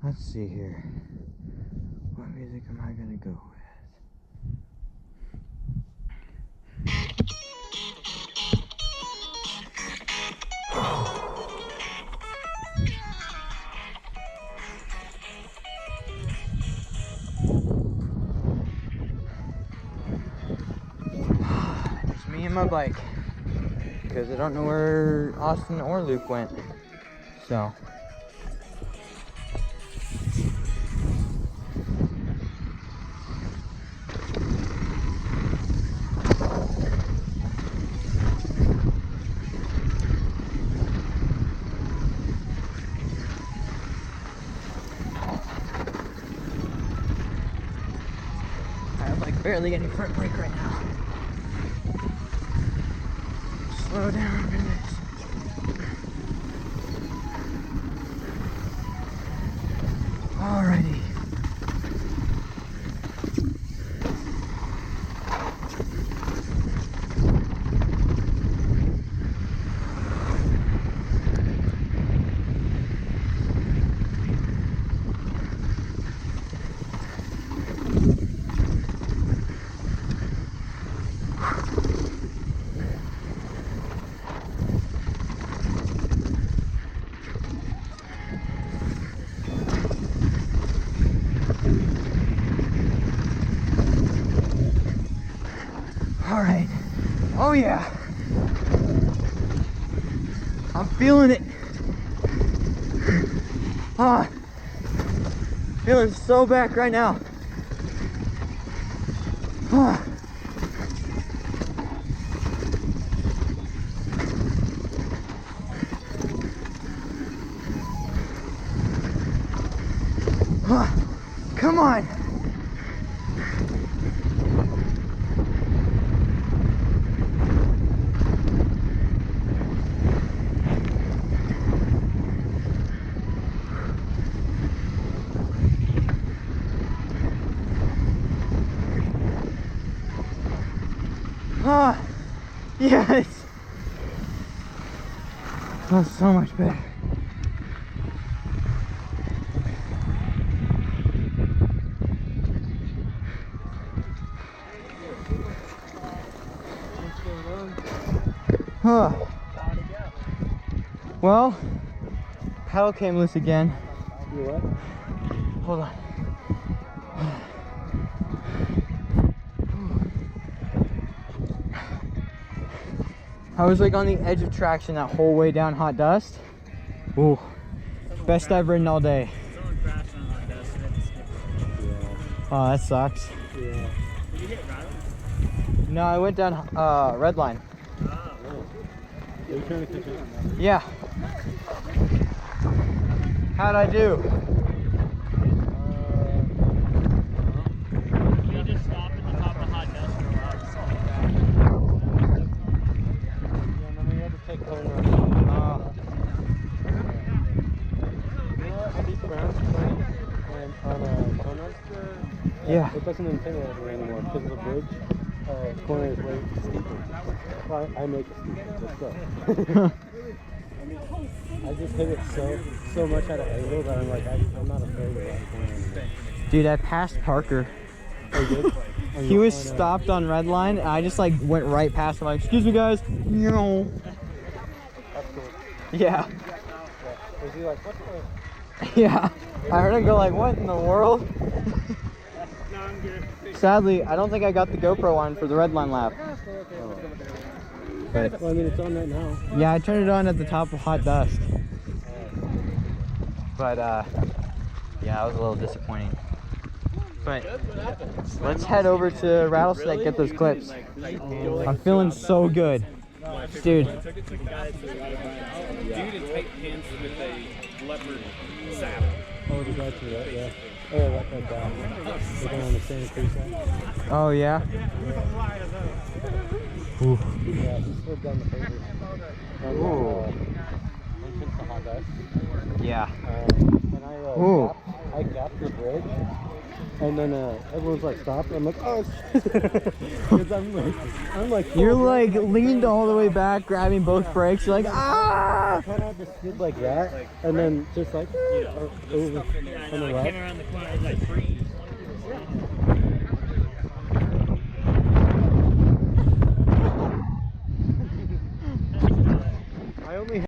Let's see here. What music am I gonna go with? It's me and my bike. Because I don't know where Austin or Luke went. So. I have like barely any front brake right now. Slow down for this. Alrighty. Alright. Oh yeah. I'm feeling it. Ah. Feeling so back right now. Ah. Ah. Come on. Ah, yes. That's so much better. Huh. Well, pedal came loose again. You what? Hold on. I was like on the edge of traction that whole way down Hot Dust. Ooh, best I've ridden all day. Someone crashed on Hot Dust. Yeah. Oh, that sucks. Yeah. Did you hit Riley? No, I went down Red Line. Oh. Are you trying to catch up? Yeah. How'd I do? You just stop at the top of Hot Dust and go up. Yeah, and then we had to take corner. You know what? Steve Brown's playing and on corners. Yeah. It doesn't intimidate me anymore because of the bridge. Corner is way steeper. Well, I make it steeper. Let's go. I just hit it so much at an angle that I'm like, I'm not afraid of that corner anymore. Dude, I passed Parker. Oh, you did? He was stopped on Red Line, and I just like went right past him like, excuse me guys. No. That's cool. Yeah. Yeah. Was he like, what the? Yeah. I heard him go like, what in the world? No, I'm good. Sadly, I don't think I got the GoPro on for the Red Line lap. But Well, I mean, it's on right now. yeah, I turned it on at the top of Hot Dust. But yeah, it was a little disappointing. But let's head over to Rattlesnake, get those clips. I'm feeling so good. Dude. Dude in tight pants with a leopard saddle. Oh, the guy to that, yeah. Oh, like that down. Looking on the same preset. Oh yeah? Ooh. Yeah, just slid down the paper. Ooh. Entrance to Hot Dust. Yeah. And Ooh. I gapped the bridge. And then everyone's like, stop. I'm like, oh, because I'm like, You're like leaned all the way back, grabbing both brakes. You're like, ah! I kind of had to skid like that, and then just like over on the left. around the corner, like 3